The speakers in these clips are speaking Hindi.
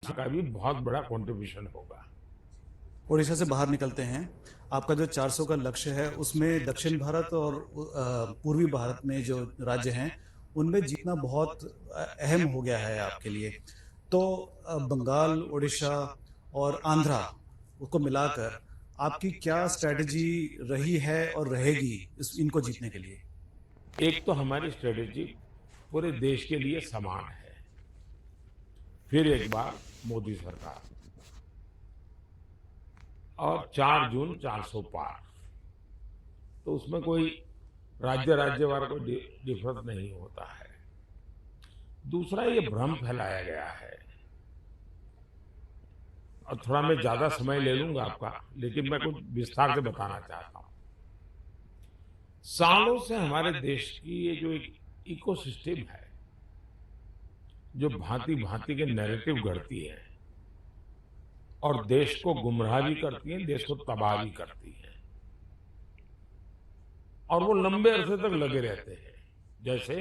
का भी बहुत बड़ा कंट्रीब्यूशन होगा। ओडिशा से बाहर निकलते हैं। आपका जो 400 का लक्ष्य है उसमें दक्षिण भारत और पूर्वी भारत में जो राज्य हैं उनमें जीतना बहुत अहम हो गया है आपके लिए। तो बंगाल, उड़ीसा और आंध्रा उसको मिलाकर आपकी क्या स्ट्रेटजी रही है और रहेगी इनको जीतने के लिए? एक तो हमारी स्ट्रेटेजी पूरे देश के लिए समान है। फिर एक बार मोदी सरकार और 4 जून 400 पार, तो उसमें कोई राज्य राज्यवार को डिफरेंस नहीं होता है। दूसरा, ये भ्रम फैलाया गया है, और थोड़ा मैं ज्यादा समय ले लूंगा आपका, लेकिन मैं कुछ विस्तार से बताना चाहता हूं। सालों से हमारे देश की ये जो एक इकोसिस्टम है, जो भांति भांति के नैरेटिव गढ़ती है और देश को गुमराह भी करती है, देश को तबाह भी करती है, और वो लंबे अरसे तक लगे रहते हैं। जैसे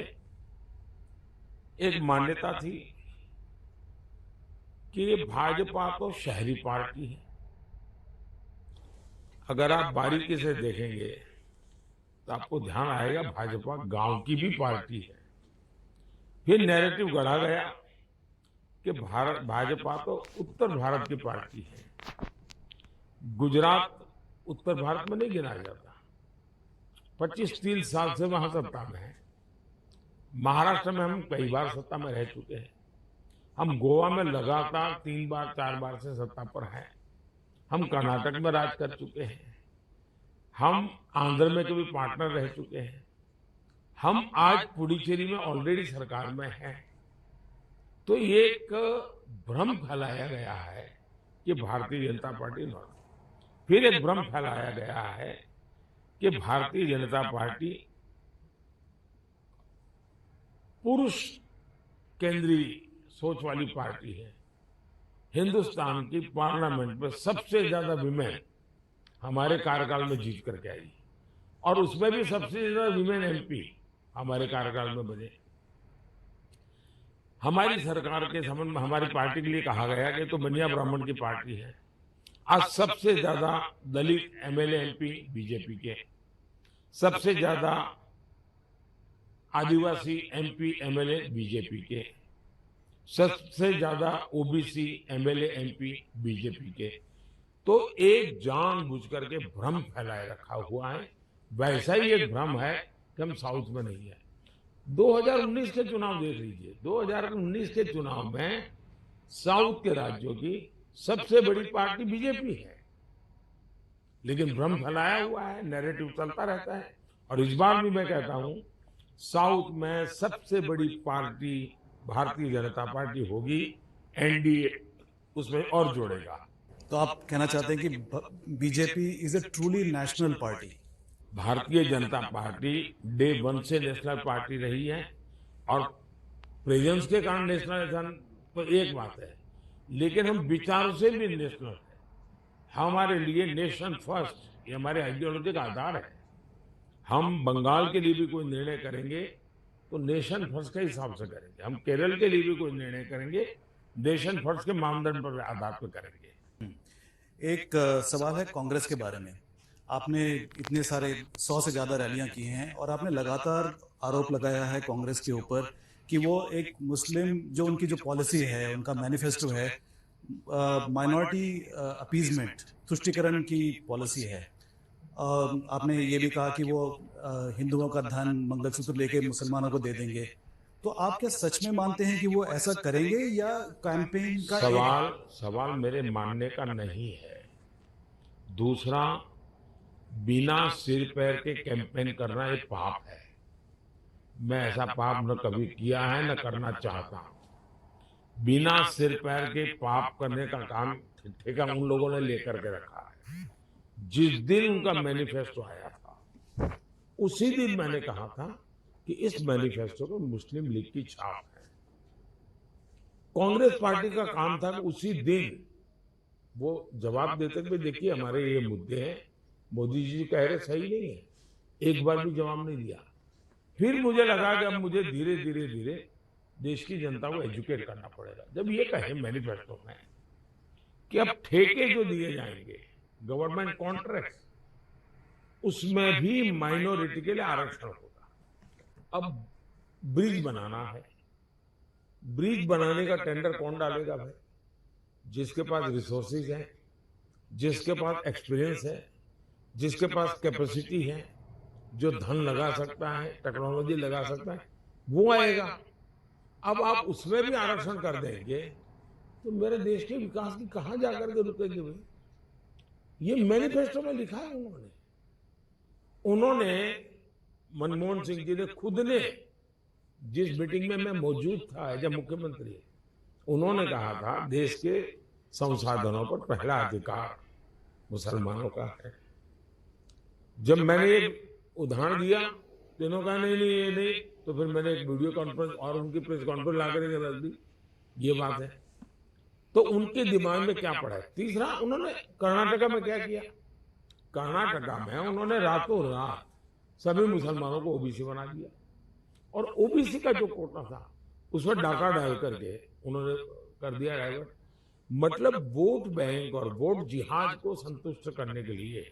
एक मान्यता थी कि ये भाजपा तो शहरी पार्टी है। अगर आप बारीकी से देखेंगे तो आपको ध्यान आएगा भाजपा गांव की भी पार्टी है। फिर नैरेटिव गढ़ा गया कि भारत भाजपा तो उत्तर भारत की पार्टी है। गुजरात उत्तर भारत में नहीं गिना जाता, 25-30 साल से वहां सत्ता में है। महाराष्ट्र में हम कई बार सत्ता में रह चुके हैं। हम गोवा में लगातार 3 बार 4 बार से सत्ता पर हैं। हम कर्नाटक में राज कर चुके हैं। हम आंध्र में कभी पार्टनर रह चुके हैं। हम आज पुडुचेरी में ऑलरेडी सरकार में हैं। तो ये एक भ्रम फैलाया गया है कि भारतीय जनता पार्टी नॉर्थ, फिर एक भ्रम फैलाया गया है कि भारतीय जनता पार्टी पुरुष केंद्रीय सोच वाली पार्टी है। हिंदुस्तान की पार्लियामेंट में सबसे ज्यादा विमेन हमारे कार्यकाल में जीत करके आई, और उसमें भी सबसे ज्यादा विमेन एमपी हमारे कार्यकाल में बने। हमारी सरकार के संबंध में हमारी पार्टी के लिए कहा गया कि तो बनिया ब्राह्मण की पार्टी है। आज सबसे ज्यादा दलित एमएलए एमपी बीजेपी के, सबसे ज्यादा आदिवासी एमपी एमएलए बीजेपी के, सबसे ज्यादा ओबीसी एमएलए एमपी बीजेपी के। तो एक जानबूझ करके भ्रम फैलाए रखा हुआ है। वैसा ही एक भ्रम है कि हम साउथ में नहीं है। 2019 के चुनाव देख लीजिए। 2019 के चुनाव में साउथ के राज्यों की सबसे बड़ी पार्टी बीजेपी है, लेकिन भ्रम फैलाया हुआ है, नैरेटिव चलता रहता है। और इस बार भी मैं कहता हूं, साउथ में सबसे बड़ी पार्टी भारतीय जनता पार्टी होगी। एनडीए उसमें और जोड़ेगा। तो आप कहना चाहते हैं कि BJP is a truly national party? Bharatiya Janata party day 1 से नेशनल पार्टी रही है, और प्रेजेंस के कारण नेशनल तो एक बात है, लेकिन हम विचारों से भी नेशनल है। हमारे लिए नेशन फर्स्ट ये हमारे आइडियोलॉजी का आधार है। हम बंगाल के लिए भी कोई निर्णय करेंगे तो नेशन फर्स्ट के हिसाब से करेंगे। हम केरल के लिए भी कोई निर्णय करेंगे नेशन फर्स्ट के मानदंड पर आधार पर करेंगे। एक सवाल है कांग्रेस के बारे में। आपने इतने सारे 100 से ज्यादा रैलियां की हैं और आपने लगातार आरोप लगाया है कांग्रेस के ऊपर कि वो एक मुस्लिम, जो उनकी जो पॉलिसी है, उनका मैनिफेस्टो है, माइनॉरिटी अपीजमेंट, तुष्टीकरण की पॉलिसी है। आपने ये भी कहा कि वो हिंदुओं का धन, मंगलसूत्र लेके मुसलमानों को दे देंगे। तो आप क्या सच में मानते हैं कि वो ऐसा करेंगे, या कैंपेन का सवाल मेरे मानने का नहीं है। दूसरा, बिना सिर पैर के कैंपेन करना एक पाप है। मैं ऐसा पाप न कभी किया है न करना चाहता हूं। बिना सिर पैर के पाप करने का काम ठेका उन लोगों ने लेकर के रखा है। जिस दिन उनका मैनिफेस्टो आया था उसी दिन मैंने कहा था कि इस मैनिफेस्टो में मुस्लिम लीग की छाप है। कांग्रेस पार्टी का काम था कि उसी दिन वो जवाब देते थे, देखिए हमारे ये मुद्दे हैं, मोदी जी कह रहे सही नहीं है। एक बार भी जवाब नहीं दिया। फिर मुझे लगा कि अब मुझे धीरे धीरे धीरे देश की जनता को एजुकेट करना पड़ेगा। जब ये कहे मैनिफेस्टो में कि अब ठेके जो दिए जाएंगे गवर्नमेंट कॉन्ट्रैक्ट, उसमें भी माइनॉरिटी के लिए आरक्षण होगा। अब ब्रिज बनाना है, ब्रिज बनाने का टेंडर कौन डालेगा भाई? जिसके पास रिसोर्सेज है, जिसके पास एक्सपीरियंस है, जिसके पास कैपेसिटी है, जो धन लगा सकता है, टेक्नोलॉजी लगा सकता है, वो आएगा। अब आप उसमें भी आरक्षण कर देंगे तो मेरे देश के विकास की कहां जाकर के रुकेंगे भाई? ये मैनिफेस्टो में लिखा है उन्होंने मनमोहन सिंह जी ने खुद ने, जिस मीटिंग में मैं मौजूद था जब मुख्यमंत्री, उन्होंने कहा था देश के संसाधनों पर पहला अधिकार मुसलमानों का है। जब मैंने ये उदाहरण दिया तो इन्होंने कहा नहीं ये नहीं, तो फिर मैंने एक वीडियो कॉन्फ्रेंस और उनकी प्रेस कॉन्फ्रेंस ला करके रख दी। ये बात है तो उनके दिमाग में क्या पड़ा है? तीसरा, उन्होंने कर्नाटका में क्या किया? कर्नाटका में उन्होंने रातों रात सभी मुसलमानों को ओबीसी बना दिया और ओबीसी का जो कोटा था उसमें डाका डाल करके उन्होंने कर दिया डाइवर्ट। मतलब वोट बैंक और वोट जिहाद को संतुष्ट करने के लिए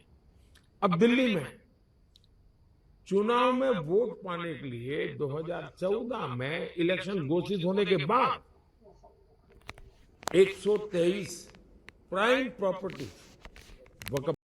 अब दिल्ली में चुनाव में वोट पाने के लिए 2014 में इलेक्शन घोषित होने के बाद 123 प्राइम प्रॉपर्टी वक्फ